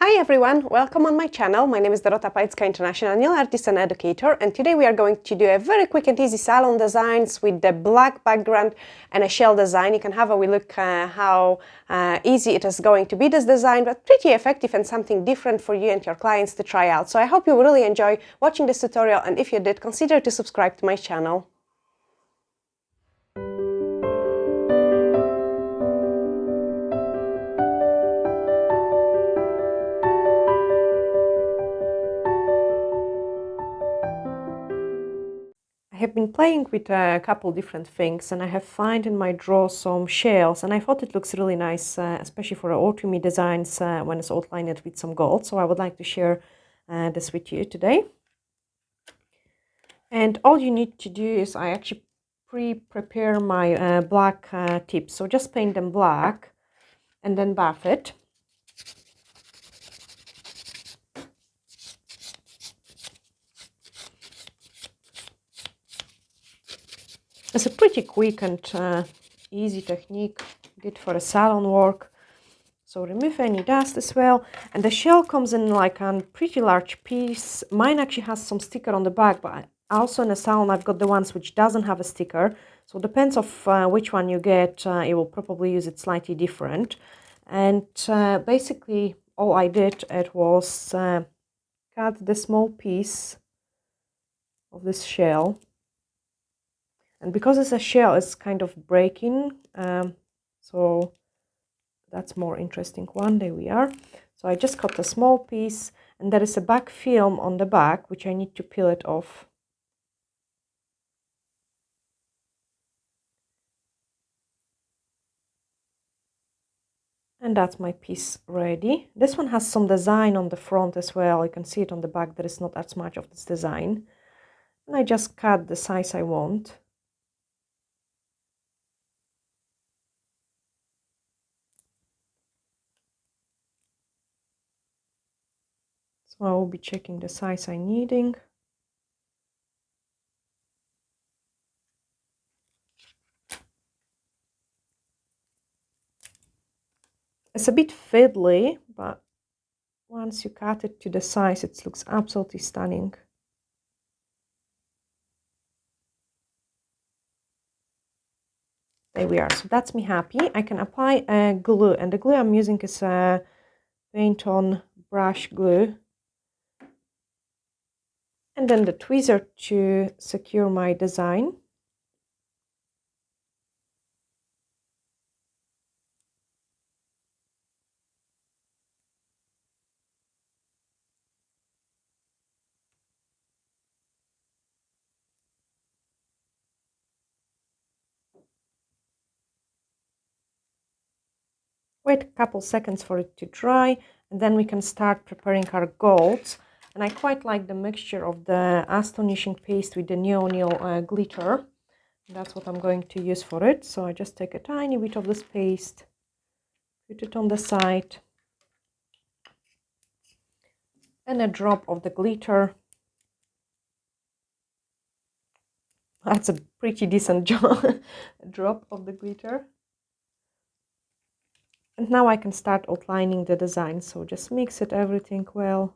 Hi everyone, welcome on my channel. My name is Dorota, International Nail Artist and Educator, and today we are going to do a very quick and easy salon designs with the black background and a shell design. You can have a wee look how easy it is going to be, this design, but pretty effective and something different for you and your clients to try out. So I hope you will really enjoy watching this tutorial, and if you did, consider to subscribe to my channel. I have been playing with a couple different things, and I have found in my drawer some shells, and I thought it looks really nice, especially for autumny designs when it's outlined with some gold. So I would like to share this with you today. And all you need to do is I actually pre-prepare my black tips. So just paint them black and then buff it. It's a pretty quick and easy technique, good for a salon work. So remove any dust as well. And the shell comes in like a pretty large piece. Mine actually has some sticker on the back, but also in the salon I've got the ones which doesn't have a sticker. So it depends of which one you get, it will probably use it slightly different. And basically all I did it was cut the small piece of this shell. And because it's a shell, it's kind of breaking, so that's more interesting one. There we are. So I just cut a small piece, and there is a back film on the back which I need to peel it off. And that's my piece ready. This one has some design on the front as well. You can see it on the back. There is not as much of this design. And I just cut the size I want. So I will be checking the size I'm needing. It's a bit fiddly, but once you cut it to the size, it looks absolutely stunning. There we are. So that's me happy. I can apply a glue, and the glue I'm using is a paint on brush glue. And then the tweezer to secure my design. Wait a couple seconds for it to dry, and then we can start preparing our golds. And I quite like the mixture of the astonishing paste with the NeoNail glitter. That's what I'm going to use for it. So I just take a tiny bit of this paste, put it on the side, and a drop of the glitter. That's a pretty decent drop of the glitter. And now I can start outlining the design. So just mix it everything well.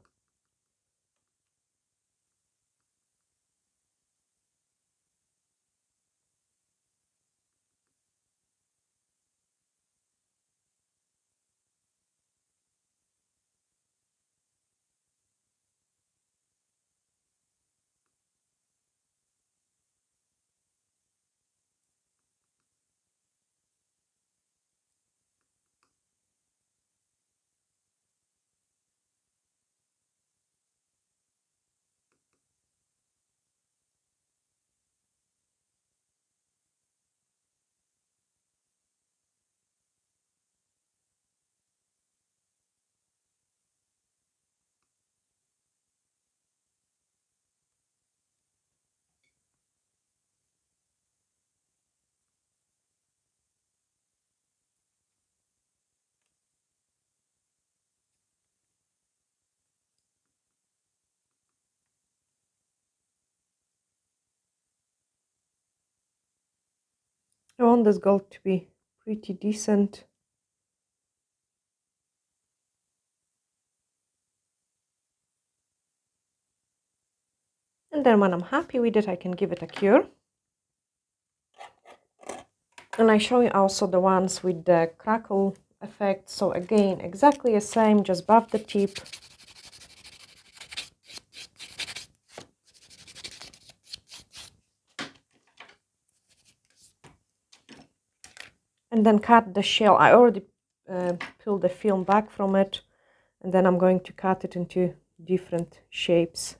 I want this gold to be pretty decent. And then when I'm happy with it, I can give it a cure. And I show you also the ones with the crackle effect. So again, exactly the same, just buff the tip. And then cut the shell. I already pulled the film back from it. And then I'm going to cut it into different shapes.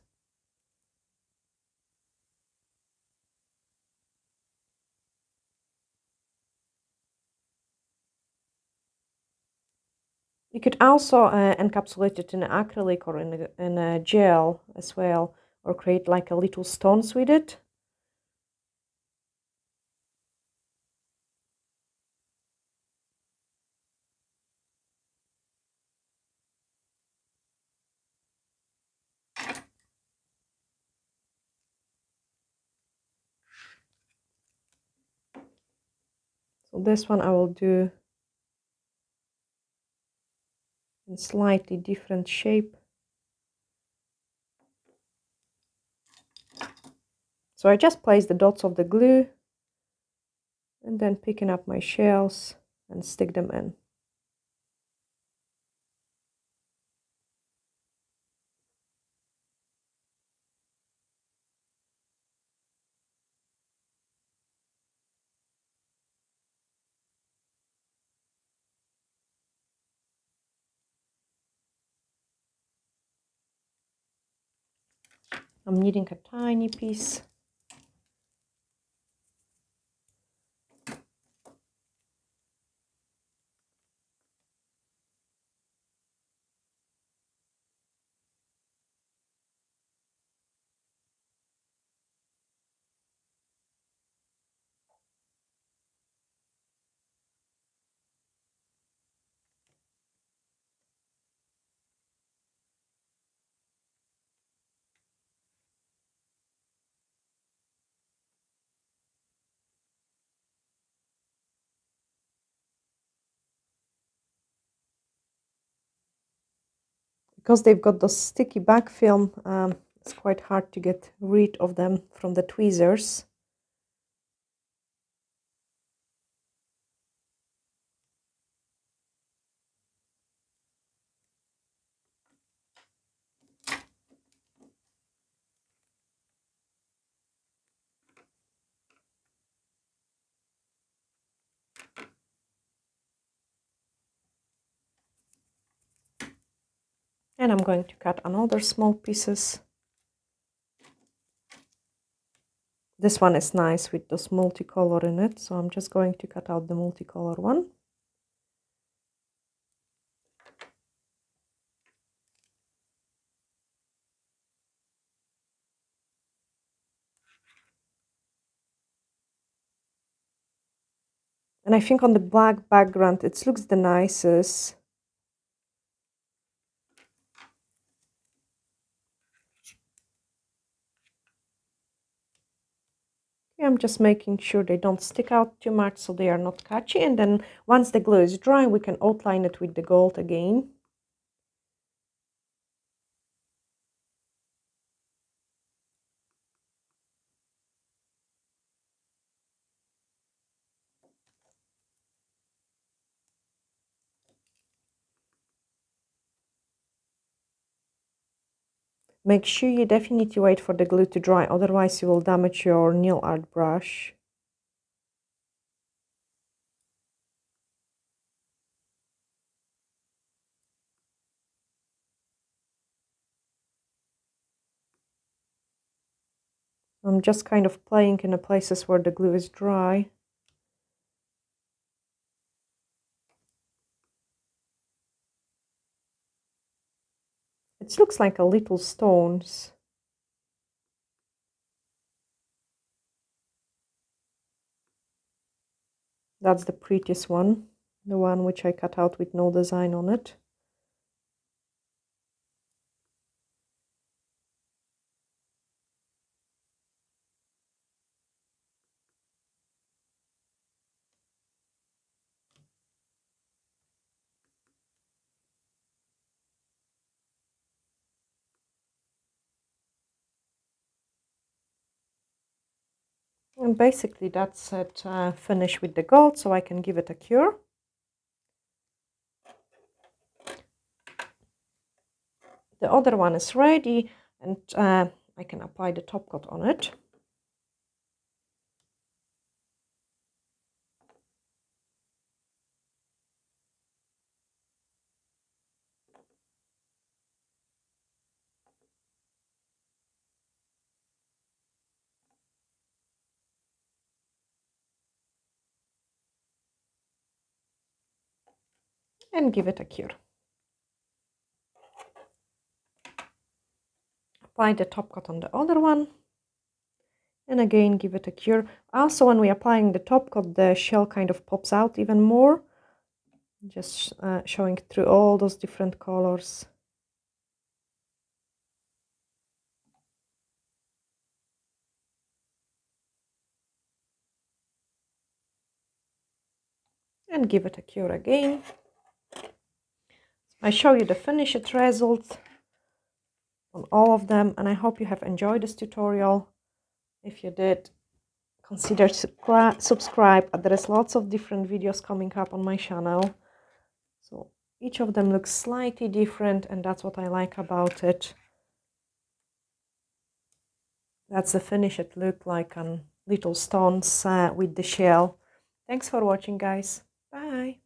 You could also encapsulate it in acrylic or in a gel as well, or create like a little stones with it. So this one I will do in slightly different shape. So I just place the dots of the glue and then picking up my shells and stick them in. I'm needing a tiny piece. Because they've got those sticky back film, it's quite hard to get rid of them from the tweezers. And I'm going to cut another small pieces. This one is nice with those multicolor in it, so I'm just going to cut out the multicolor one. And I think on the black background it looks the nicest. I'm just making sure they don't stick out too much so they are not catchy. And then once the glue is dry, we can outline it with the gold again. Make sure you definitely wait for the glue to dry, otherwise you will damage your nail art brush. I'm just kind of playing in the places where the glue is dry. It looks like a little stones. That's the prettiest one, the one which I cut out with no design on it. And basically that's it, finished with the gold, so I can give it a cure. The other one is ready, and I can apply the top coat on it. And give it a cure. Apply the top coat on the other one. And again, give it a cure. Also, when we're applying the top coat, the shell kind of pops out even more. Just showing through all those different colors. And give it a cure again. I show you the finished result on all of them, and I hope you have enjoyed this tutorial. If you did, consider subscribe. There is lots of different videos coming up on my channel. So each of them looks slightly different, and that's what I like about it. That's the finished look, like on little stones with the shell. Thanks for watching, guys. Bye.